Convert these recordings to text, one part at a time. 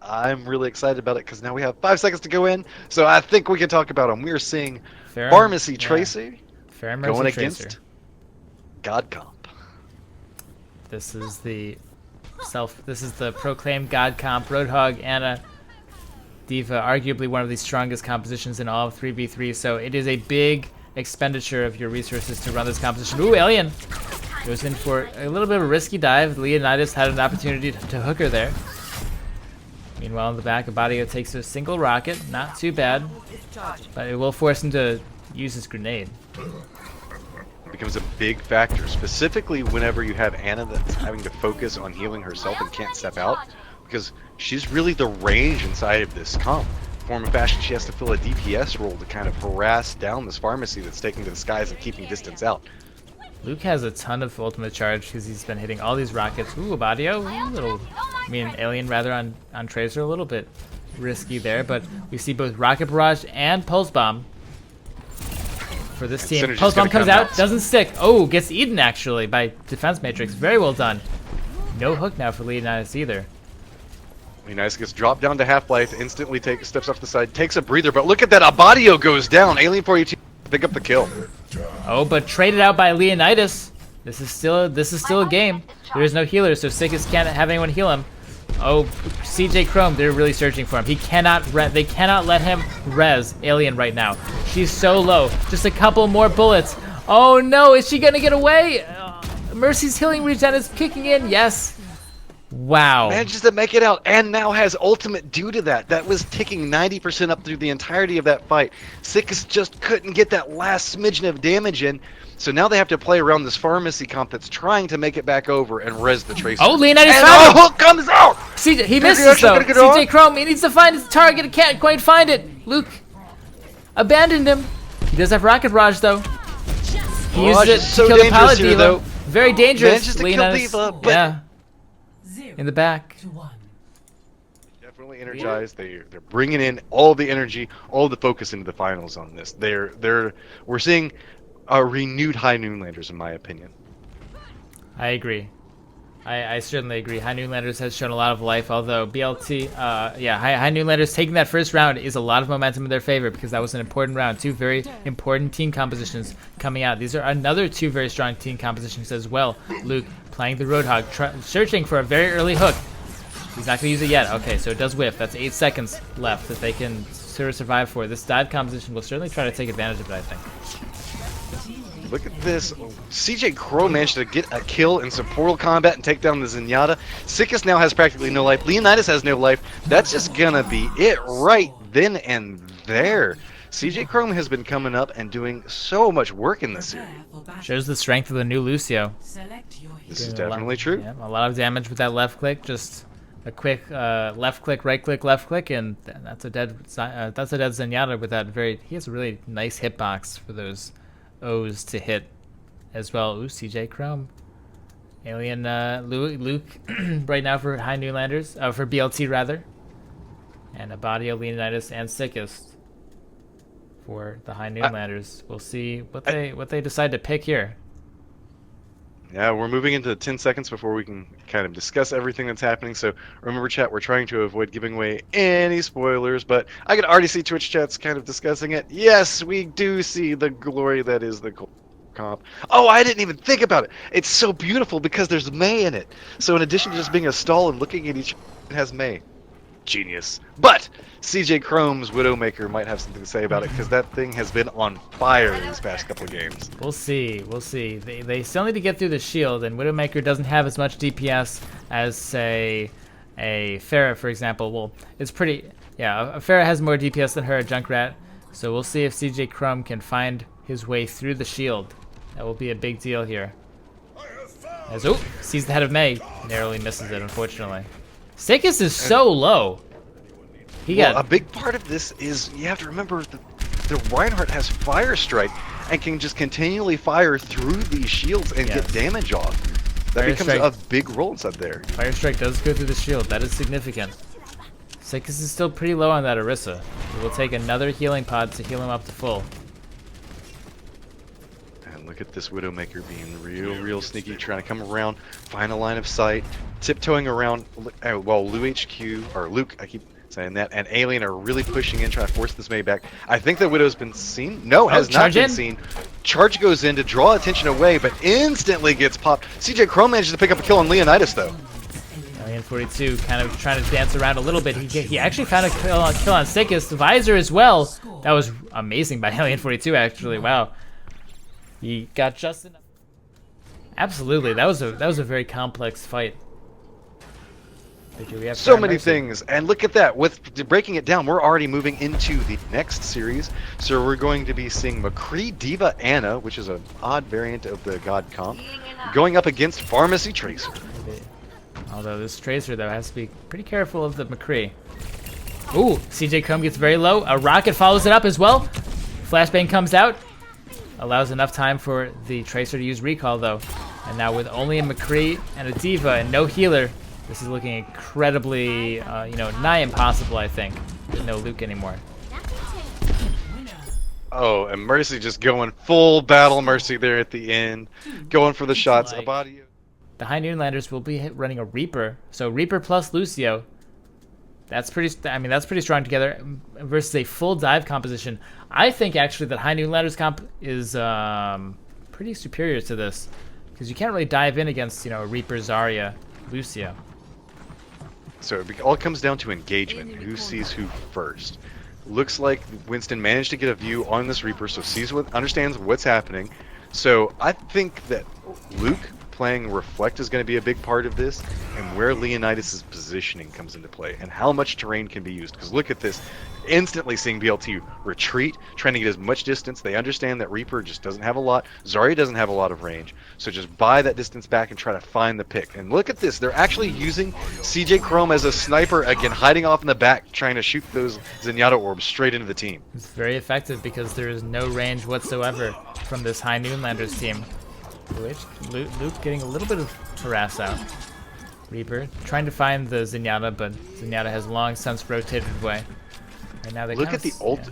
I'm really excited about it because now we have 5 seconds to go in. So I think we can talk about them. We are seeing Pharmacy Tracer Fair going Mercy Tracer. against God Comp. This is the proclaimed God Comp. Roadhog, Anna, D.Va, arguably one of the strongest compositions in all of 3v3. So it is a big expenditure of your resources to run this composition. Ooh, Alien goes in for a little bit of a risky dive. Leonidas had an opportunity to hook her there. Meanwhile, in the back, Abadio takes a single rocket. Not too bad, but it will force him to use his grenade. Becomes a big factor, specifically whenever you have Anna that's having to focus on healing herself and can't step out, because she's really the range inside of this comp. Form of fashion, she has to fill a DPS role to kind of harass down this pharmacy that's taking to the skies and keeping distance out. Luke has a ton of ultimate charge because he's been hitting all these rockets. Ooh, Abadio, Alien rather on Tracer, a little bit risky there, but we see both Rocket Barrage and Pulse Bomb for this team. Pulse Bomb comes out, doesn't stick. Oh, gets eaten actually by Defense Matrix. Very well done. No hook now for Leonidas either. Leonidas gets dropped down to half-life, instantly steps off the side, takes a breather, but look at that, Abadio goes down. Alien 42 pick up the kill. Oh, but traded out by Leonidas. This is still a game. There is no healer, so Sickest can't have anyone heal him. Oh, CJ Chrome, they're really searching for him. They cannot let him res Alien right now. She's so low. Just a couple more bullets. Oh no, is she gonna get away? Mercy's healing regen is kicking in. Yes. Wow. Manages to make it out and now has ultimate due to that. That was ticking 90% up through the entirety of that fight. Sickest just couldn't get that last smidgen of damage in. So now they have to play around this pharmacy comp that's trying to make it back over and res the Tracer. Oh, Leonidas and found him! Hook comes out! CJ, he misses though. CJ Chrome, he needs to find his target, can't quite find it. Luke abandoned him. He does have Rocket Barrage though. He used it to kill the Pilot Diva. Though. Very dangerous. Manages to kill Diva, but yeah. In the back. Definitely energized. They're bringing in all the energy, all the focus into the finals on this. We're seeing a renewed Highnoonlanders, in my opinion. I agree. I certainly agree. Highnoonlanders has shown a lot of life, although BLT, Highnoonlanders taking that first round is a lot of momentum in their favor because that was an important round. Two very important team compositions coming out. These are another two very strong team compositions as well. Luke playing the Roadhog, searching for a very early hook. He's not going to use it yet. Okay, so it does whiff. That's 8 seconds left that they can sort of survive for. This dive composition will certainly try to take advantage of it, I think. Look at this. CJ Crow managed to get a kill in some Portal combat and take down the Zenyatta. Sickest now has practically no life. Leonidas has no life. That's just gonna be it right then and there. CJ Chrome has been coming up and doing so much work in this series. Shows the strength of the new Lucio. This is definitely true. Yeah, a lot of damage with that left click. Just a quick left click, right click, left click, and that's a dead Zenyatta with that very. He has a really nice hitbox for those O's to hit as well. Ooh, CJ Chrome. Alien Luke right now for Highnoonlanders, for BLT rather. And Abadio, Leonidas, and Sickest for the Highnoonlanders. We'll see what they decide to pick here. Yeah, we're moving into 10 seconds before we can kind of discuss everything that's happening. So remember, chat, we're trying to avoid giving away any spoilers, but I can already see Twitch chat's kind of discussing it. Yes, we do see the glory that is the comp. Oh, I didn't even think about it. It's so beautiful because there's May in it. So in addition to just being a stall and looking at each, it has May. Genius. But CJ Chrome's Widowmaker might have something to say about it because that thing has been on fire these past couple of games. We'll see. We'll see. They still need to get through the shield, and Widowmaker doesn't have as much DPS as, say, a Pharah, for example. Well, it's pretty... Yeah, a Pharah has more DPS than her, a Junkrat. So we'll see if CJ Chrome can find his way through the shield. That will be a big deal here. As, oh, sees the head of May. Narrowly misses it, unfortunately. Sickest is so low. A big part of this is you have to remember the Reinhardt has Fire Strike and can just continually fire through these shields and get damage off. That becomes a big role inside there. Fire Strike does go through the shield. That is significant. Sickest is still pretty low on that Orisa. It will take another healing pod to heal him up to full. Look at this Widowmaker being real sneaky, trying to come around, find a line of sight, tiptoeing around, while Luke, I keep saying that, and Alien are really pushing in, trying to force this Mei back. I think the Widow's been seen. No, has not been seen. Charge goes in to draw attention away, but instantly gets popped. CJ Chrome manages to pick up a kill on Leonidas, though. Alien 42 kind of trying to dance around a little bit. He actually found a kill on Sickest. Visor as well. That was amazing by Alien 42, actually. Wow. He got just enough. Absolutely, that was a very complex fight. We have so many things, and look at that. With breaking it down, we're already moving into the next series. So we're going to be seeing McCree Diva Anna, which is an odd variant of the God comp, going up against Pharmacy Tracer. Although this Tracer, though, has to be pretty careful of the McCree. Ooh, CJ Chrome gets very low. A rocket follows it up as well. Flashbang comes out. Allows enough time for the Tracer to use recall, though. And now with only a McCree and a Diva and no healer, this is looking incredibly, nigh impossible, I think. With no Luke anymore. Oh, and Mercy just going full battle Mercy there at the end. Going for the shots. Abadio. The Highnoonlanders will be running a Reaper. So Reaper plus Lucio. That's pretty strong together versus a full dive composition. I think actually that Highnoonlanders comp is pretty superior to this, because you can't really dive in against Reaper, Zarya, Lucio. So it all comes down to engagement. Who sees who first? Looks like Winston managed to get a view on this Reaper, so understands what's happening. So I think that Luke playing Reflect is going to be a big part of this, and where Leonidas' positioning comes into play, and how much terrain can be used. Because look at this, instantly seeing BLT retreat, trying to get as much distance. They understand that Reaper just doesn't have a lot. Zarya doesn't have a lot of range, so just buy that distance back and try to find the pick. And look at this, they're actually using CJ Chrome as a sniper, again, hiding off in the back, trying to shoot those Zenyatta orbs straight into the team. It's very effective because there is no range whatsoever from this Highnoonlanders team. Luke getting a little bit of harass out. Reaper trying to find the Zenyatta, but Zenyatta has long since rotated away. And now they look at the ult. Yeah.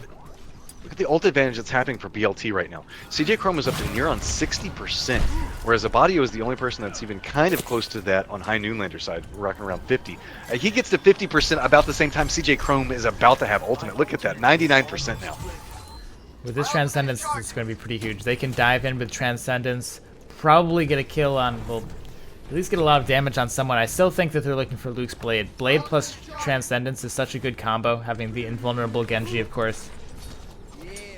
Look at the ult advantage that's happening for BLT right now. CJ Chrome is up to near on 60%, whereas Abadio is the only person that's even kind of close to that on Highnoonlander side, rocking around 50. He gets to 50% about the same time CJ Chrome is about to have ultimate. Look at that, 99% now. With this Transcendence, it's going to be pretty huge. They can dive in with Transcendence, probably get a kill on, well, at least get a lot of damage on someone. I still think that they're looking for Luke's Blade. Blade plus Transcendence is such a good combo, having the invulnerable Genji, of course.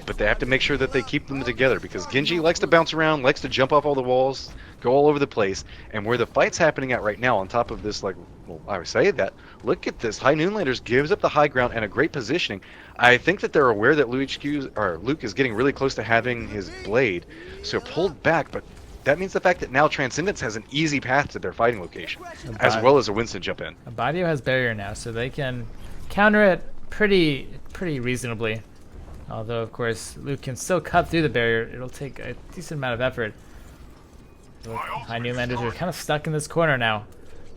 But they have to make sure that they keep them together, because Genji likes to bounce around, likes to jump off all the walls, go all over the place, and where the fight's happening at right now, on top of this, I would say that, look at this, Highnoonlanders gives up the high ground and a great positioning. I think that they're aware that Luke is getting really close to having his Blade, so pulled back, but that means the fact that now Transcendence has an easy path to their fighting location, as well as a Winston jump in. Abadio has barrier now, so they can counter it pretty reasonably. Although, of course, Luke can still cut through the barrier. It'll take a decent amount of effort. Highnoonlanders are kind of stuck in this corner now.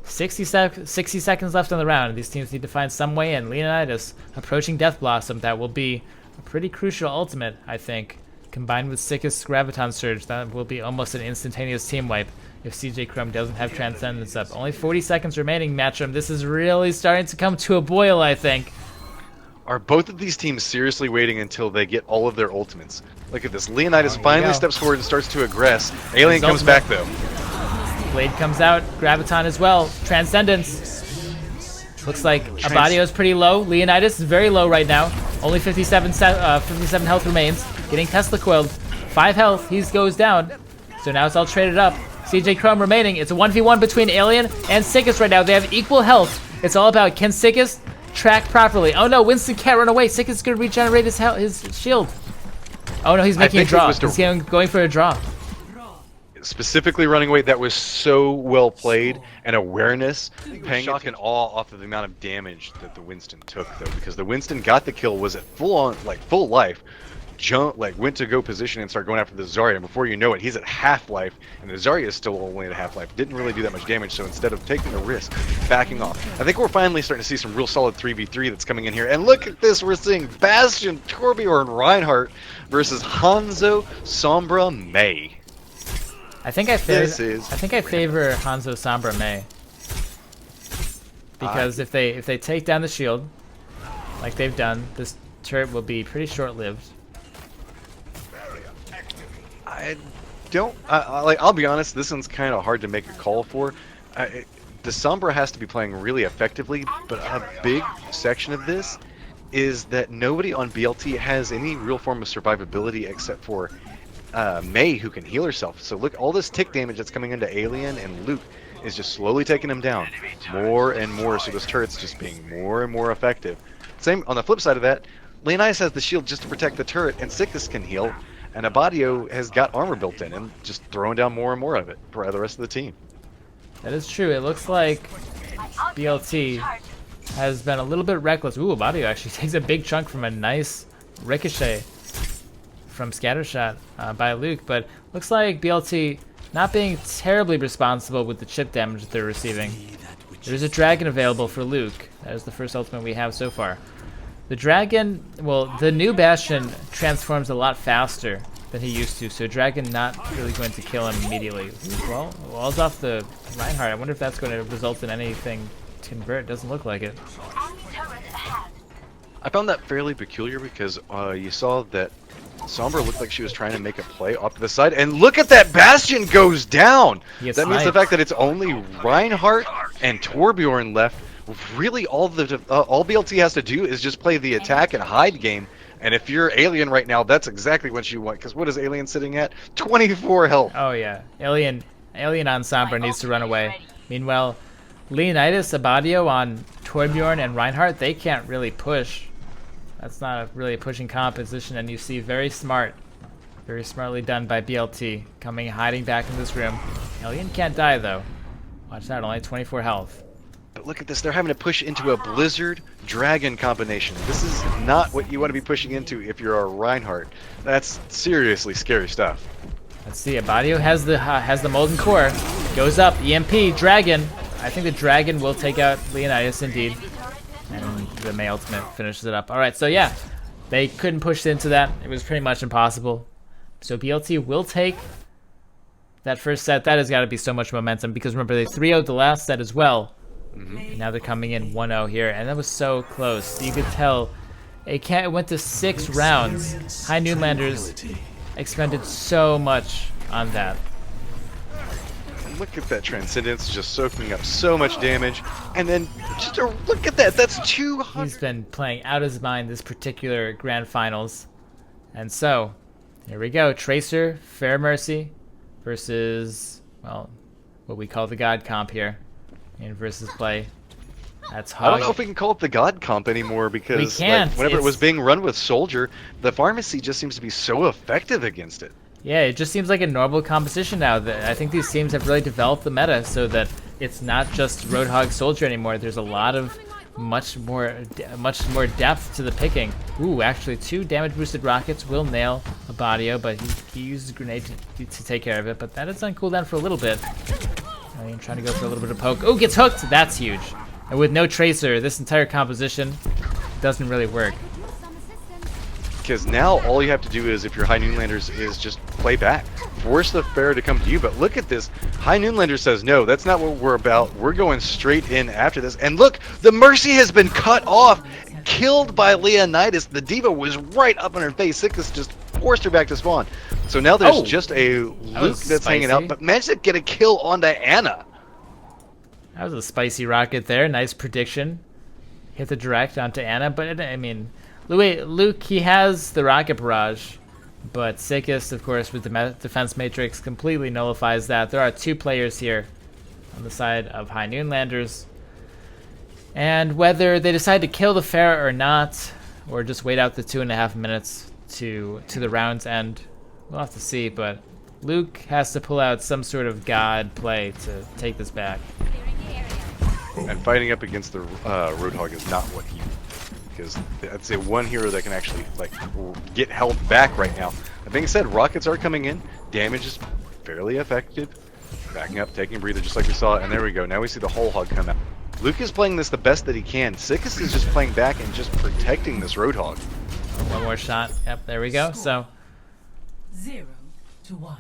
60 seconds left on the round. These teams need to find some way in. Leonidas approaching Death Blossom. That will be a pretty crucial ultimate, I think. Combined with Sickest Graviton Surge, that will be almost an instantaneous team wipe if CJ Chrome doesn't have Transcendence up. Only 40 seconds remaining, Matchroom. This is really starting to come to a boil, I think. Are both of these teams seriously waiting until they get all of their ultimates? Look at this. Leonidas finally steps forward and starts to aggress. Alien comes back, though. Blade comes out. Graviton as well. Transcendence. Looks like Abadio is pretty low. Leonidas is very low right now. Only 57 health remains. Getting Tesla coiled. 5 health. He goes down. So now it's all traded up. CJ Chrome remaining. It's a 1v1 between Alien and Sickest right now. They have equal health. It's all about, can Sickest track properly? Oh no, Winston can't run away. Sickest is going to regenerate his shield. Oh no, he's making a draw. He's going for a draw. Specifically running away, that was so well played, and awareness, paying shock and awe off of the amount of damage that the Winston took, though, because the Winston got the kill, was at full life, went to go position and start going after the Zarya, and before you know it, he's at half life, and the Zarya is still only at half life. Didn't really do that much damage, so instead of taking the risk, backing off. I think we're finally starting to see some real solid 3v3 that's coming in here, and look at this, we're seeing Bastion, Torbjorn, Reinhardt versus Hanzo, Sombra, Mei. I think I favor Hanzo Sombra Mei. Because if they take down the shield, like they've done, this turret will be pretty short-lived. I don't like. I'll be honest. This one's kind of hard to make a call for. The Sombra has to be playing really effectively, but a big section of this is that nobody on BLT has any real form of survivability except for Mei, who can heal herself. So look, all this tick damage that's coming into Alien and Luke is just slowly taking him down more and more. So this turret's just being more and more effective. Same on the flip side of that, Leonidas has the shield just to protect the turret, and Sickness can heal, and Abadio has got armor built in and just throwing down more and more of it for the rest of the team. That is true. It looks like BLT has been a little bit reckless. Ooh, Abadio actually takes a big chunk from a nice ricochet from Scattershot by Luke, but looks like BLT not being terribly responsible with the chip damage that they're receiving. There's a dragon available for Luke. That is the first ultimate we have so far. The dragon, well, the new Bastion transforms a lot faster than he used to, so dragon not really going to kill him immediately. Well, walls off the Reinhardt. I wonder if that's going to result in anything to convert. Doesn't look like it. I found that fairly peculiar because you saw that Sombra looked like she was trying to make a play off to the side, and look at that Bastion goes down! That means the fact that it's only Reinhardt and Torbjorn left. Really, all BLT has to do is just play the attack and hide game, and if you're Alien right now, that's exactly what you want, because what is Alien sitting at? 24 health! Oh yeah, Alien on Sombra needs to run away. Meanwhile, Leonidas, Abadio on Torbjorn and Reinhardt, they can't really push. That's not really a pushing composition, and you see very smartly done by BLT, hiding back in this room. Alien can't die though. Watch that, only 24 health. But look at this, they're having to push into a Blizzard Dragon combination. This is not what you want to be pushing into if you're a Reinhardt. That's seriously scary stuff. Let's see, Abadio has the Molten Core. Goes up, EMP, Dragon. I think the Dragon will take out Leonidas indeed. And the Mei ultimate finishes it up. Alright, so yeah, they couldn't push into that. It was pretty much impossible. So BLT will take that first set. That has got to be so much momentum, because remember, they 3-0'd the last set as well. And now they're coming in 1-0 here, and that was so close. You could tell it went to 6 rounds. Highnoonlanders expended so much on that. Look at that Transcendence just soaking up so much damage, and then just look at that, that's 200. He's been playing out of his mind this particular grand finals. And so, here we go. Tracer, Fair Mercy versus, well, what we call the God comp here in Versus Play. That's Hog. I don't know if we can call it the God comp anymore, because we can't. Like, whenever it was being run with Soldier, the Pharmacy just seems to be so effective against it. Yeah, it just seems like a normal composition now. I think these teams have really developed the meta so that it's not just Roadhog Soldier anymore. There's a lot of much more depth to the picking. Ooh, actually 2 damage boosted rockets will nail Abadio, but he uses a grenade to take care of it. But that is on cooldown for a little bit. I'm trying to go for a little bit of poke. Oh, gets hooked! That's huge. And with no Tracer, this entire composition doesn't really work. Because now all you have to do is, if you're Highnoonlanders, is just play back. Force the Fair to come to you. But look at this. Highnoonlanders says, no, that's not what we're about. We're going straight in after this. And look, the Mercy has been cut off. Killed by Leonidas. The Diva was right up in her face. Sickness just forced her back to spawn. So now there's just a Luke that's hanging out, but managed to get a kill onto Anna. That was a spicy rocket there. Nice prediction. Hit the direct onto Anna, but I mean, Luke, he has the rocket barrage, but Sickest, of course, with the defense matrix, completely nullifies that. There are 2 players here on the side of Highnoonlanders, and whether they decide to kill the Fair or not, or just wait out the 2.5 minutes to the round's end, we'll have to see. But Luke has to pull out some sort of god play to take this back. And fighting up against the Roadhog is not what he, because that's the one hero that can actually like get held back right now. That being said, rockets are coming in. Damage is fairly effective. Backing up, taking a breather, just like we saw, and there we go. Now we see the whole hog come out. Luke is playing this the best that he can. Sickest is just playing back and just protecting this Roadhog. One more shot. Yep, there we go. So 0 to 1.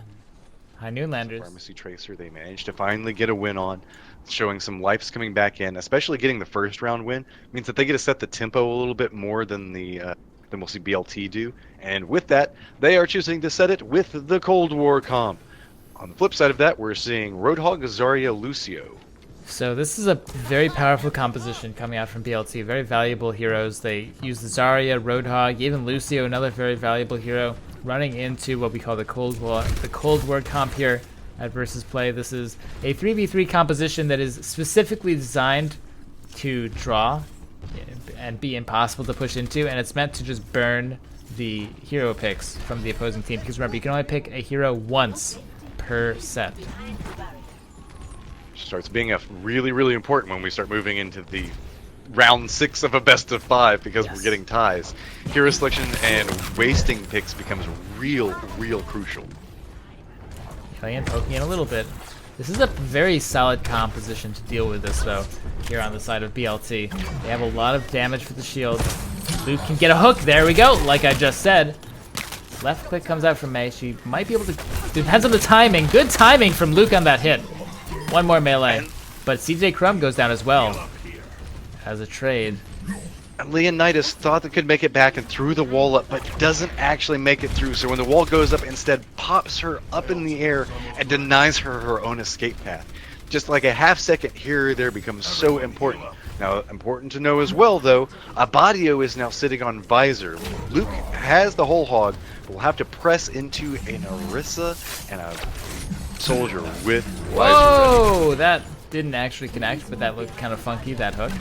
Highnoonlanders. Pharmacy Tracer, they managed to finally get a win on, showing some lives coming back in. Especially getting the first round win means that they get to set the tempo a little bit more than than we'll see BLT do. And with that, they are choosing to set it with the Cold War comp. On the flip side of that, we're seeing Roadhog, Zarya, Lucio. So this is a very powerful composition coming out from BLT. Very valuable heroes. They use the Zarya, Roadhog, even Lucio, another very valuable hero, running into what we call the Cold War comp here at VersusPlay. This is a 3v3 composition that is specifically designed to draw and be impossible to push into, and it's meant to just burn the hero picks from the opposing team. Because remember, you can only pick a hero once per set. Starts being a really important when we start moving into the round 6 of a best of 5 because we're getting ties. Hero selection and wasting picks becomes real crucial. Alien poking in a little bit. This is a very solid composition to deal with this though. Here on the side of BLT, they have a lot of damage for the shield. Luke can get a hook. There we go. Like I just said. Left click comes out from Mei. She might be able to. Depends on the timing. Good timing from Luke on that hit. One more melee, but CJ Crumb goes down as well as a trade. Leonidas thought they could make it back and threw the wall up, but doesn't actually make it through. So when the wall goes up, instead pops her up in the air and denies her her own escape path. Just like a half second here or there becomes so important. Now, important to know as well, though, Abadio is now sitting on Visor. Luke has the whole hog, but will have to press into an Orisa and a Soldier with Visor. Whoa! That didn't actually connect, but that looked kind of funky, that hook.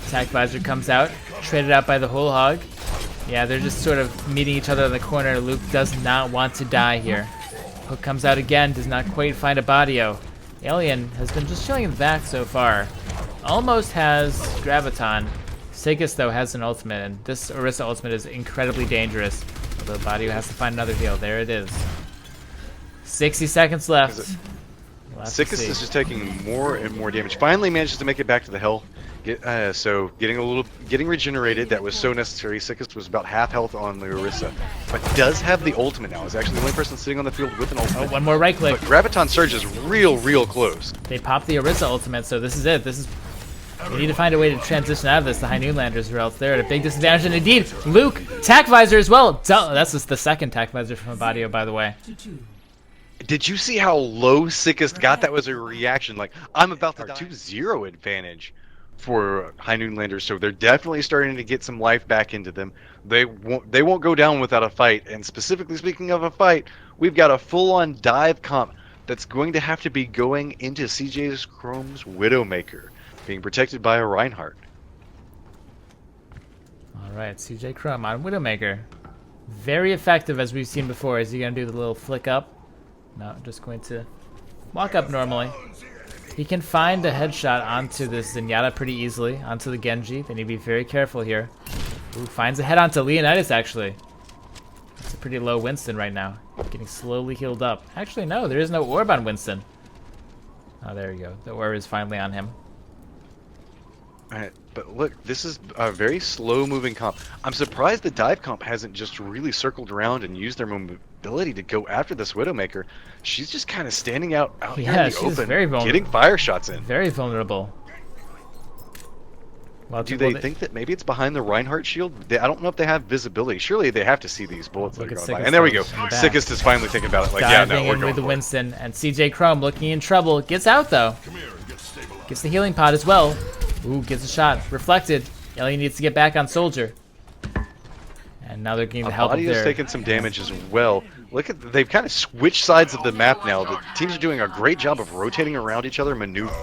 Attack Visor comes out, traded out by the whole hog. Yeah, they're just sort of meeting each other in the corner. Luke does not want to die here. Hook comes out again, does not quite find Abadio. Alien has been just chilling in the back so far. Almost has Graviton. Sigus, though, has an ultimate, and this Orisa ultimate is incredibly dangerous. Although Abadio has to find another heal. There it is. 60 seconds left. Sigus is just taking more and more damage. Finally manages to make it back to the health. So getting regenerated. That was so necessary. Sigus was about half health on the Orisa, but does have the ultimate now. Is actually the only person sitting on the field with an ultimate. Oh, one more right click. But Graviton Surge is real close. They popped the Orisa ultimate, so this is it. We need to find a way to transition out of this. The Highnoonlanders, or else they're at a big disadvantage. And indeed, Luke, Tack Visor as well. That's just the second Tack Visor from Abadio, by the way. Did you see how low Sickest got? That was a reaction. Like, I'm about to die. 2-0 advantage for Highnoonlanders, so they're definitely starting to get some life back into them. They won't go down without a fight. And specifically speaking of a fight, we've got a full-on dive comp that's going to have to be going into CJ's Chrome's Widowmaker, being protected by a Reinhardt. All right, CJ Chrome on Widowmaker. Very effective, as we've seen before. Is he going to do the little flick up? No, just going to walk up normally. He can find a headshot onto this Zenyatta pretty easily, onto the Genji. They need to be very careful here. Ooh, finds a head onto Leonidas, actually. It's a pretty low Winston right now. Getting slowly healed up. Actually, no, there is no orb on Winston. Oh, there you go. The orb is finally on him. Alright, but look, this is a very slow-moving comp. I'm surprised the dive comp hasn't just really circled around and used their mobility to go after this Widowmaker. She's just kind of standing out here in the open, very getting fire shots in. Very vulnerable. Well, do they think that maybe it's behind the Reinhardt shield? I don't know if they have visibility. Surely they have to see these bullets that are going by. And there we go. Sickest is finally thinking about it. Like, yeah, no, we're going with the Winston, and CJ Chrome looking in trouble. Gets out, though. Gets the healing pod as well. Ooh, gets a shot. Reflected. Alien needs to get back on Soldier. And now they're getting the help of their... taking some damage as well. Look at, they've kind of switched sides of the map now. The teams are doing a great job of rotating around each other, maneuver.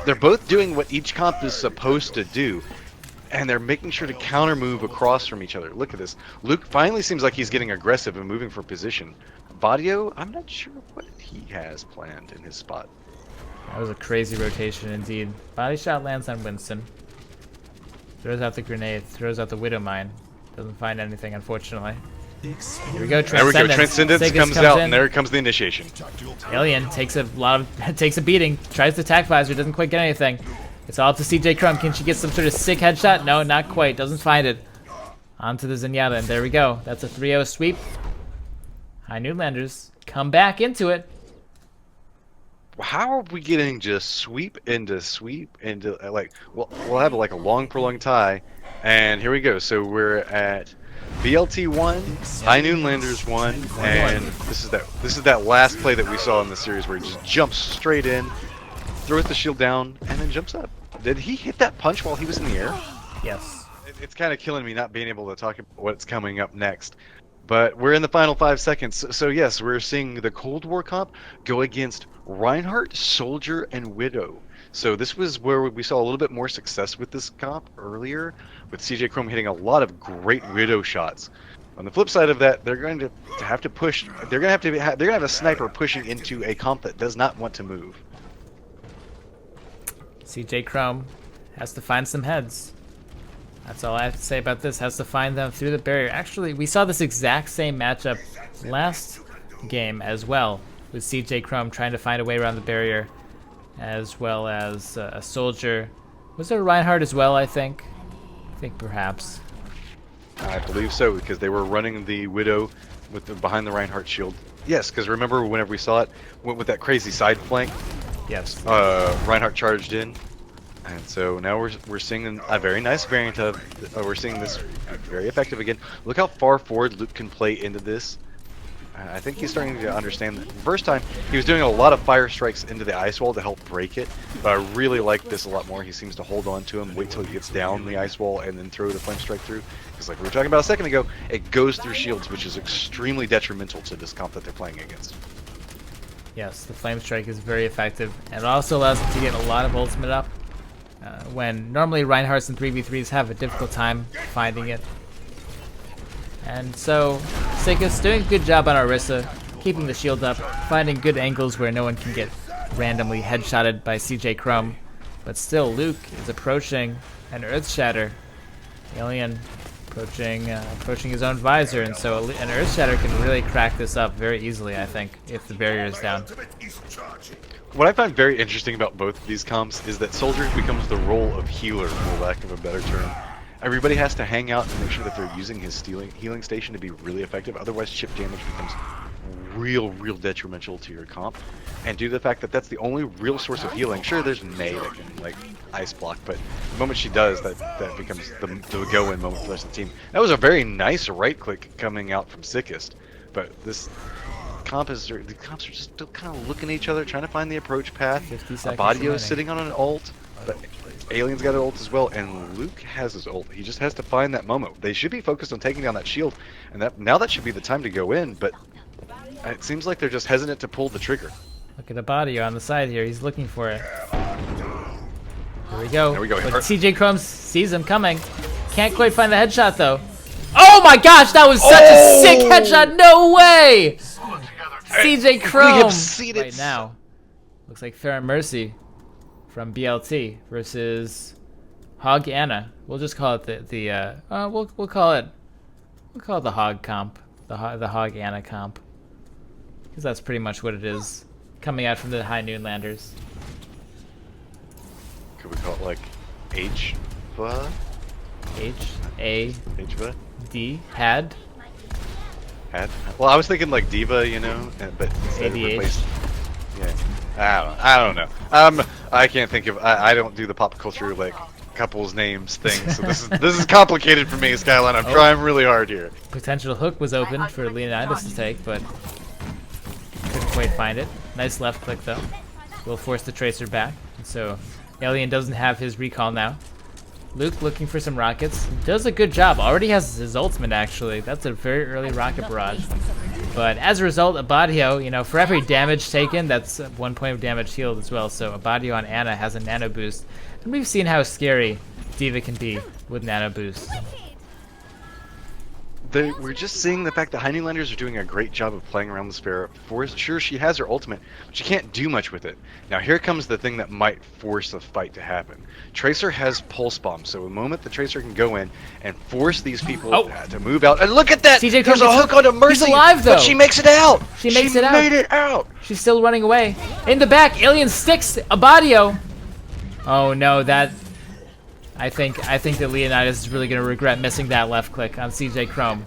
They're both doing what each comp is supposed to do, and they're making sure to counter move across from each other. Look at this. Luke finally seems like he's getting aggressive and moving for position. Badio, I'm not sure what he has planned in his spot. That was a crazy rotation indeed. Body shot lands on Winston. Throws out the grenade, throws out the Widow Mine. Doesn't find anything, unfortunately. Here we go, Transcendence. There we go, Transcendence comes out, and there comes the initiation. Alien takes a beating, tries to attack Visor, doesn't quite get anything. It's all up to CJ Crumb. Can she get some sort of sick headshot? No, not quite. Doesn't find it. Onto the Zenyatta, and there we go. That's a 3-0 sweep. Highnoonlanders come back into it. how are we getting just sweep into like we'll have like a long prolonged tie, and here we go. So we're at BLT 1, Highnoonlanders 1, 1-1. and this is that last play that we saw in the series where he just jumps straight in, throws the shield down, and then jumps up. Did he hit that punch while he was in the air? Yes. It's kind of killing me not being able to talk about what's coming up next. But we're in the final 5 seconds. So yes, we're seeing the Cold War comp go against Reinhardt, Soldier, and Widow. So this was where we saw a little bit more success with this comp earlier, with CJ Chrome hitting a lot of great Widow shots. On the flip side of that, they're going to have to push. They're going to have a sniper pushing into a comp that does not want to move. CJ Chrome has to find some heads. That's all I have to say about this. Has to find them through the barrier. Actually, we saw this exact same matchup last game as well, with CJ Chrome trying to find a way around the barrier, as well as a Soldier. Was there a Reinhardt as well, I think? I think perhaps. I believe so, because they were running the Widow behind the Reinhardt shield. Yes, because remember whenever we saw it, went with that crazy side flank. Yes. Reinhardt charged in, and so now we're seeing a very nice variant of. We're seeing this very effective again. Look how far forward Luke can play into this. I think he's starting to understand that. The first time, he was doing a lot of fire strikes into the ice wall to help break it, but I really like this a lot more. He seems to hold on to him, wait till he gets down the ice wall, and then throw the flame strike through. Because like we were talking about a second ago, it goes through shields, which is extremely detrimental to this comp that they're playing against. Yes, the flame strike is very effective, and it also allows him to get a lot of ultimate up. When normally Reinhardts and 3v3s have a difficult time finding it. And so, Sickest doing a good job on Orisa, keeping the shield up, finding good angles where no one can get randomly headshotted by CJ Chrome. But still, Luke is approaching an Earth Shatter. Alien approaching his own visor, and so an Earth Shatter can really crack this up very easily, I think, if the barrier is down. What I find very interesting about both of these comps is that Soldier becomes the role of healer, for lack of a better term. Everybody has to hang out and make sure that they're using his healing station to be really effective, otherwise chip damage becomes real detrimental to your comp. And due to the fact that that's the only real source of healing, sure there's Mei that can like ice block, but the moment she does, that becomes the go-in moment for the rest of the team. That was a very nice right click coming out from Sickest, but the comps are just still kind of looking at each other, trying to find the approach path. Abadio's sitting on an ult, but Alien's got an ult as well, and Luke has his ult. He just has to find that moment. They should be focused on taking down that shield, and that should be the time to go in, but it seems like they're just hesitant to pull the trigger. Look at Abadio on the side here. He's looking for it. Here we go. There we go. But CJ Chrome sees him coming. Can't quite find the headshot, though. Oh my gosh, that was such a sick headshot. No way! CJ Chrome right now. Looks like Fair and Mercy from BLT versus Hog Anna. We'll just call it we'll call it the Hog comp. The Hog Anna comp. Because that's pretty much what it is. Coming out from the Highnoonlanders. Could we call it like H-Va? H-A-D. Had. Well, I was thinking like Diva, you know, but instead it replaced. Yeah. I don't know. I can't think of. I don't do the pop culture like couples names thing, so this is complicated for me, Skyline. I'm trying really hard here. Potential hook was open for Leonidas to take, but couldn't quite find it. Nice left click though. Will force the Tracer back. So Alien doesn't have his recall now. Luke looking for some rockets. Does a good job. Already has his ultimate actually. That's a very early rocket barrage. But as a result, Abadio, for every damage taken, that's 1 point of damage healed as well. So Abadio on Ana has a nano boost. And we've seen how scary Diva can be with nano boost. We're just seeing the fact that Highnoonlanders are doing a great job of playing around the Sparrow. Sure, she has her ultimate, but she can't do much with it. Now here comes the thing that might force a fight to happen. Tracer has Pulse Bomb, so the moment the Tracer can go in and force these people to move out. And look at that! CJ There's a hook onto Mercy! He's alive, though! But she makes it out! She made it out! She's still running away. In the back, Alien sticks Abadio! Oh no, that... I think that Leonidas is really going to regret missing that left click on CJ Chrome.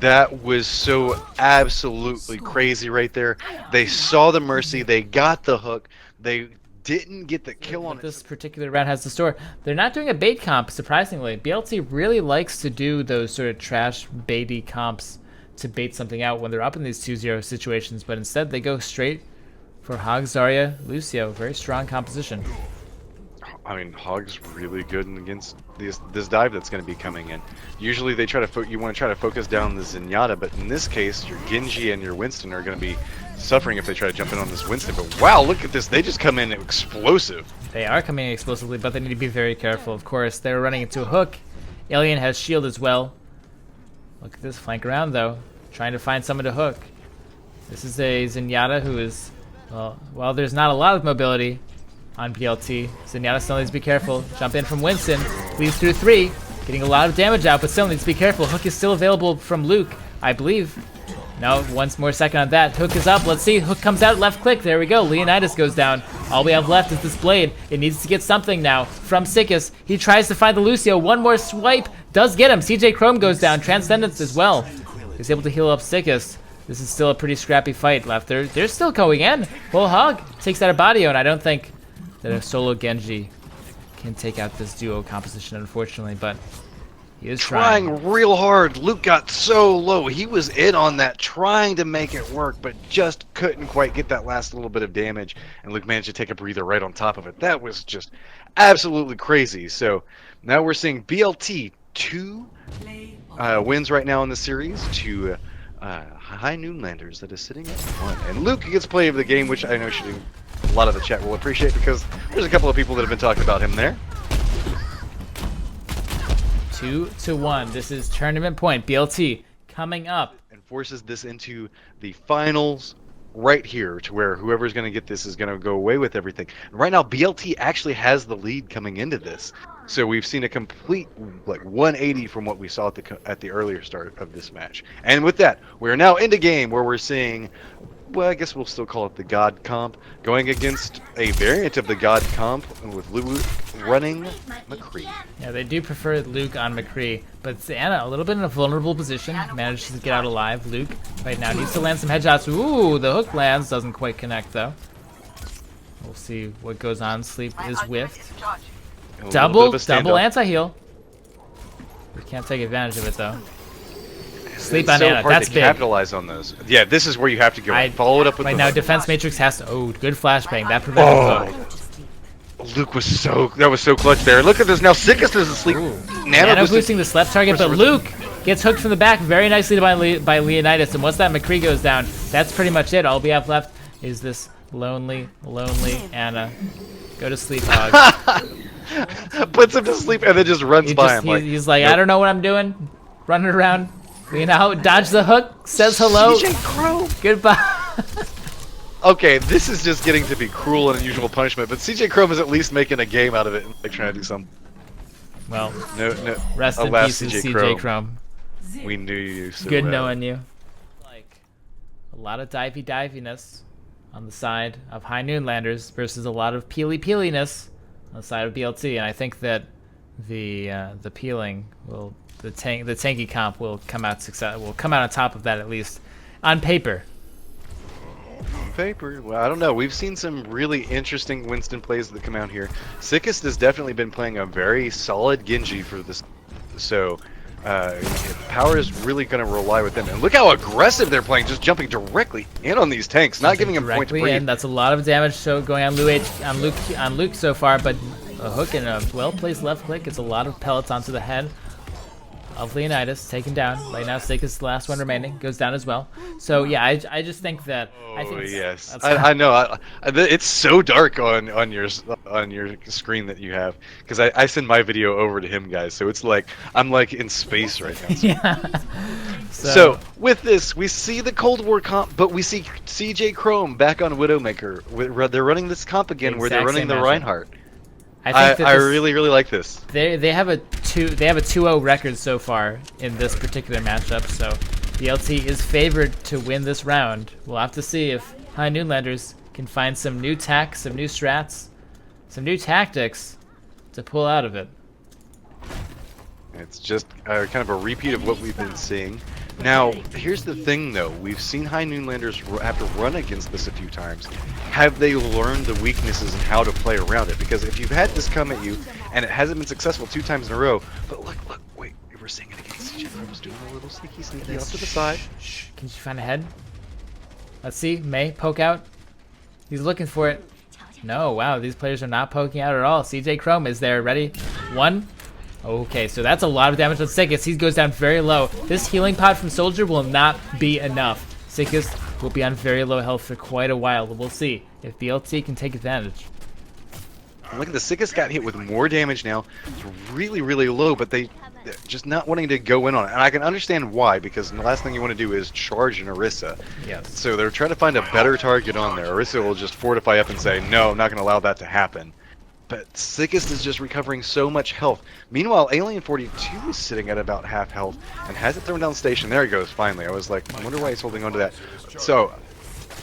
That was so absolutely crazy right there. They saw the Mercy, they got the hook, they didn't get the kill on What it. this particular round has to store. They're not doing a bait comp, surprisingly. BLT really likes to do those sort of trash baity comps to bait something out when they're up in these 2-0 situations, but instead they go straight for Hog, Zarya, Lucio. Very strong composition. I mean, Hog's really good against this dive that's going to be coming in. Usually they try to you want to try to focus down the Zenyatta, but in this case, your Genji and your Winston are going to be suffering if they try to jump in on this Winston. But wow, look at this. They just come in explosive. They are coming in explosively, but they need to be very careful. Of course, they're running into a hook. Alien has shield as well. Look at this flank around, though. Trying to find someone to hook. This is a Zenyatta who is, well, there's not a lot of mobility on BLT. Zenyatta still needs to be careful. Jump in from Winston. Leads through 3. Getting a lot of damage out, but still needs to be careful. Hook is still available from Luke, I believe. No, one more second on that. Hook is up. Let's see. Hook comes out. Left click. There we go. Leonidas goes down. All we have left is this blade. It needs to get something now from Sickis. He tries to find the Lucio. One more swipe. Does get him. CJ Chrome goes down. Transcendence as well. He's able to heal up Sickis. This is still a pretty scrappy fight left. They're still going in. Full Hog takes out a Badio, and I don't think that a solo Genji can take out this duo composition, unfortunately, but he is trying real hard. Luke got so low. He was in on that, trying to make it work, but just couldn't quite get that last little bit of damage, and Luke managed to take a breather right on top of it. That was just absolutely crazy. So now we're seeing BLT 2 wins right now in the series to Highnoonlanders that is sitting at 1. And Luke gets play of the game, which I know a lot of the chat will appreciate because there's a couple of people that have been talking about him there. 2-1. This is tournament point. BLT coming up. And forces this into the finals right here to where whoever's going to get this is going to go away with everything. And right now, BLT actually has the lead coming into this. So we've seen a complete 180 from what we saw at the earlier start of this match. And with that, we're now into game where we're seeing, well, I guess we'll still call it the God comp, going against a variant of the God comp with Luke running McCree. Yeah, they do prefer Luke on McCree, but Anna a little bit in a vulnerable position, manages to get out alive. Luke right now needs to land some headshots. Ooh, the hook lands, doesn't quite connect though. We'll see what goes on. Sleep is whiffed. Double anti-heal. We can't take advantage of it though. Sleep on Anna, that's big. Capitalize on those. Yeah, this is where you have to go. Follow it up with right now. Defense Matrix has to. Oh, good flashbang. That prevented hook. Luke was so clutch there. Look at this now. Sickest is asleep. Nano boosting the left target, but Luke gets hooked from the back very nicely by Leonidas. And once that McCree goes down, that's pretty much it. All we have left is this lonely Anna. Go to sleep, Hog. Puts him to sleep and then just runs by him. He's like, nope. I don't know what I'm doing. Running around. You know, dodge the hook. Says hello. CJ Chrome. Goodbye. Okay, this is just getting to be cruel and unusual punishment, but CJ Chrome is at least making a game out of it and like trying to do something. Well, no. Rest in peace, CJ Chrome. We knew you so good well. knowing you. Like a lot of diviness on the side of Highnoonlanders versus a lot of peeliness on the side of BLT, and I think that the peeling will the tanky comp will come out on top of that, at least on paper. On paper, well, I don't know. We've seen some really interesting Winston plays that come out here. Sickest has definitely been playing a very solid Genji for this, so power is really going to rely with them. And look how aggressive they're playing, just jumping directly in on these tanks, not giving them point to breathe. That's a lot of damage so going on Luke so far, but a hook and a well-placed left click gets a lot of pellets onto the head of Leonidas, taken down. Right now, Sick is the last one remaining, goes down as well. So yeah, I just think that. Yes, I know. It's so dark on your screen that you have, because I send my video over to him, guys. So it's like I'm like in space right now. Yeah. So with this, we see the Cold War comp, but we see CJ Chrome back on Widowmaker. They're running this comp again, where they're running the Reinhardt. I really like this. They have a 2-0 record so far in this particular matchup, so BLT is favored to win this round. We'll have to see if Highnoonlanders can find some new tacks, some new strats, some new tactics to pull out of it. It's just kind of a repeat of what we've been seeing. Now, here's the thing though, we've seen Highnoonlanders have to run against this a few times. Have they learned the weaknesses and how to play around it? Because if you've had this come at you, and it hasn't been successful 2 times in a row, but look, wait, we're seeing it again. CJ was doing a little sneaky off to the side. Can you find a head? Let's see, May, poke out. He's looking for it. No, wow, these players are not poking out at all. CJ Chrome is there, ready? 1. Okay, so that's a lot of damage on Sickest. He goes down very low. This healing pod from Soldier will not be enough. Sickest will be on very low health for quite a while. We'll see if BLT can take advantage. Look at the Sickest got hit with more damage now. It's really, really low, but they're just not wanting to go in on it. And I can understand why, because the last thing you want to do is charge an Orisa. Yes. So they're trying to find a better target on there. Orisa will just fortify up and say, no, I'm not going to allow that to happen. But Sickest is just recovering so much health. Meanwhile, Alien 42 is sitting at about half health and hasn't thrown down station. There he goes, finally. I was like, I wonder why he's holding on to that. So,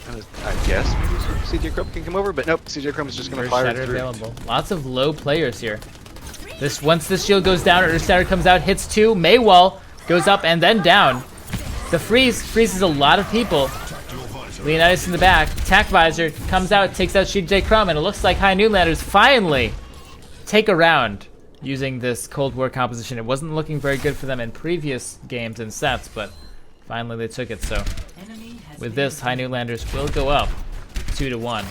I guess maybe CJ Chrome can come over, but nope, CJ Chrome is just going to fire Shatter through. available. Lots of low players here. Once this shield goes down, Earth Shatter comes out, hits 2. Maywall goes up and then down. The freeze freezes a lot of people. Leonidas in the back. Tac Visor comes out, takes out CJ Chrome, and it looks like Highnoonlanders finally take a round using this Cold War composition. It wasn't looking very good for them in previous games and sets, but finally they took it. So with this, Highnoonlanders will go up 2-1.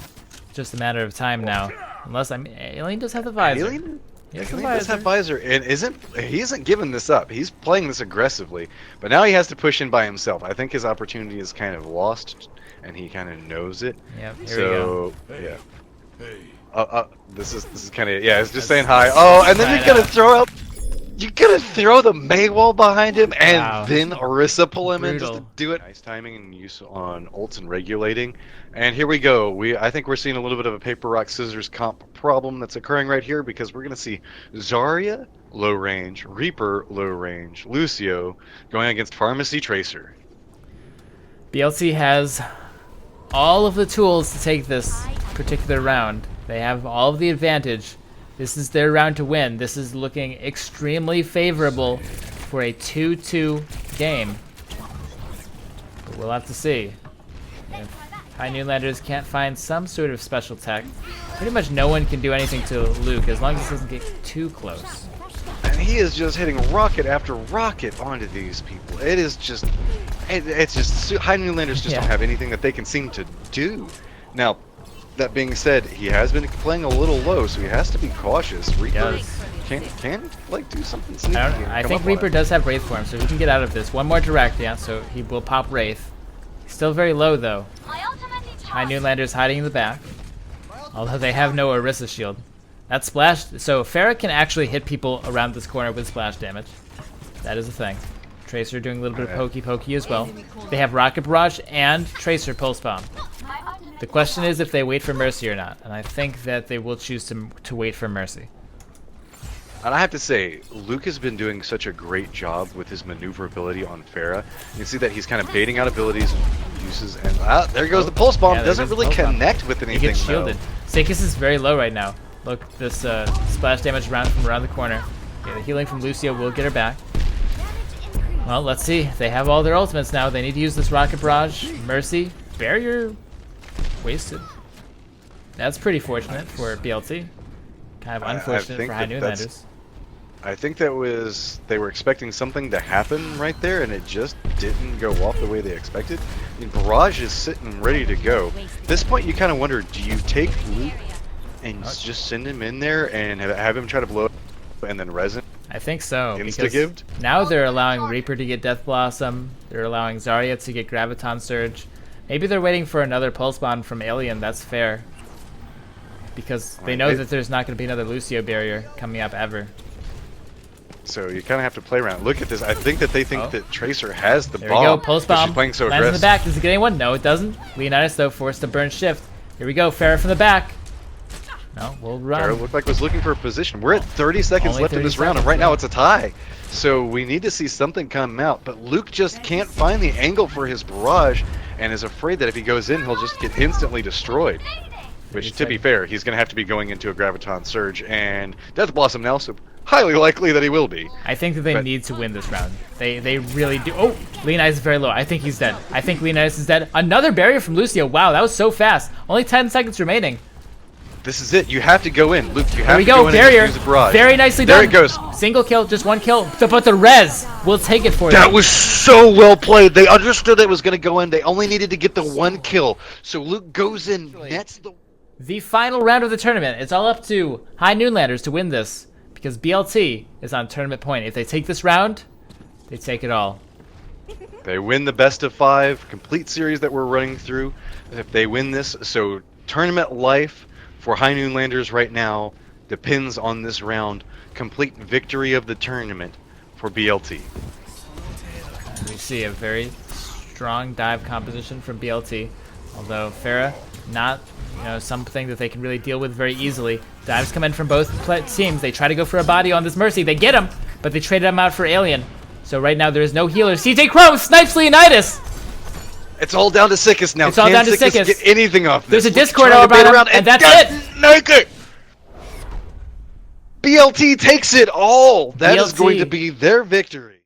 Just a matter of time now. Unless Alien does have the visor. Alien does have visor, and he isn't giving this up. He's playing this aggressively, but now he has to push in by himself. I think his opportunity is kind of lost, and he kind of knows it. Yep, here so we go. yeah. This is kind of it's just saying hi. Oh, and then you're gonna throw out. You're gonna throw the Maywall behind him, and then Orisa pull him in just to do it. Nice timing and use on ults and regulating. And here we go. I think we're seeing a little bit of a paper rock scissors comp problem that's occurring right here, because we're gonna see Zarya low range, Reaper low range, Lucio going against Pharmacy Tracer. BLT has all of the tools to take this particular round. They have all of the advantage. This is their round to win. This is looking extremely favorable for a 2-2 game. But we'll have to see. If Highnoonlanders can't find some sort of special tech, pretty much no one can do anything to Luke as long as he doesn't get too close. And he is just hitting rocket after rocket onto these people. It is just, it's just, Highnoonlanders just don't have anything that they can seem to do. Now, that being said, he has been playing a little low, so he has to be cautious. Reaper can like do something sneaky. I think Reaper does have Wraith for him, so he can get out of this. One more direct, so he will pop Wraith. He's still very low though. Highnoonlanders hiding in the back, although they have no Orisa shield. That splash, so Pharah can actually hit people around this corner with splash damage. That is a thing. Tracer doing a little bit of pokey as well. They have Rocket Barrage and Tracer Pulse Bomb. The question is if they wait for Mercy or not, and I think that they will choose to wait for Mercy. And I have to say, Luke has been doing such a great job with his maneuverability on Pharah. You can see that he's kind of baiting out abilities and uses, and there goes the Pulse Bomb. Doesn't really connect with anything. He gets shielded. Sakis is very low right now. Look, this splash damage from around the corner. Okay, the healing from Lucio will get her back. Well, let's see. They have all their ultimates now. They need to use this Rocket Barrage. Mercy. Barrier wasted. That's pretty fortunate for BLT. Kind of unfortunate for Highnoonlanders. I think that was, they were expecting something to happen right there, and it just didn't go off the way they expected. I mean, Barrage is sitting ready to go. At this point, you kind of wonder, do you take Luke and just send him in there and have him try to blow up and then resin? I think so. Insta-gived? Now they're allowing Reaper to get Death Blossom. They're allowing Zarya to get Graviton Surge. Maybe they're waiting for another Pulse Bomb from Alien. That's fair. Because they know that there's not going to be another Lucio barrier coming up ever. So you kind of have to play around. Look at this. I think that they think that Tracer has the bomb. There we go. Pulse Bomb. She's playing so lands in the back. Does it get anyone? No, it doesn't. Leonidas, though, forced to burn shift. Here we go. Pharah from the back. No, we'll run. Pharah looked like was looking for a position. We're at 30 seconds left in this round, and right now it's a tie. So we need to see something come out. But Luke just can't find the angle for his barrage, and is afraid that if he goes in, he'll just get instantly destroyed. Which, to be fair, he's going to have to be going into a Graviton Surge, and Death Blossom now, so highly likely that he will be. I think that they need to win this round. They really do. Oh, Leonidas is very low. I think he's dead. I think Leonidas is dead. Another barrier from Lucio. Wow, that was so fast. Only 10 seconds remaining. This is it. You have to go in, Luke. You have Here we to go in barrier. and use a barrage. Very nicely there done. There it goes. Single kill, just one kill. But the res will take it for them. That was so well played. They understood it was going to go in. They only needed to get the one kill. So Luke goes in, nets the final round of the tournament. It's all up to Highnoonlanders to win this, because BLT is on tournament point. If they take this round, they take it all. They win the best of 5 complete series that we're running through. If they win this, so tournament life for Highnoonlanders right now depends on this round. Complete victory of the tournament for BLT. We see a very strong dive composition from BLT, although Farah not something that they can really deal with very easily. Dives come in from both teams. They try to go for a body on this Mercy. They get him, but they traded him out for Alien. So right now there is no healer. CJ Crow snipes Leonidas. It's all down to Sickest now. It's all down to Sickest. Get anything off this? There's a Discord about him, and that's it. Make it. BLT takes it all. That is going to be their victory.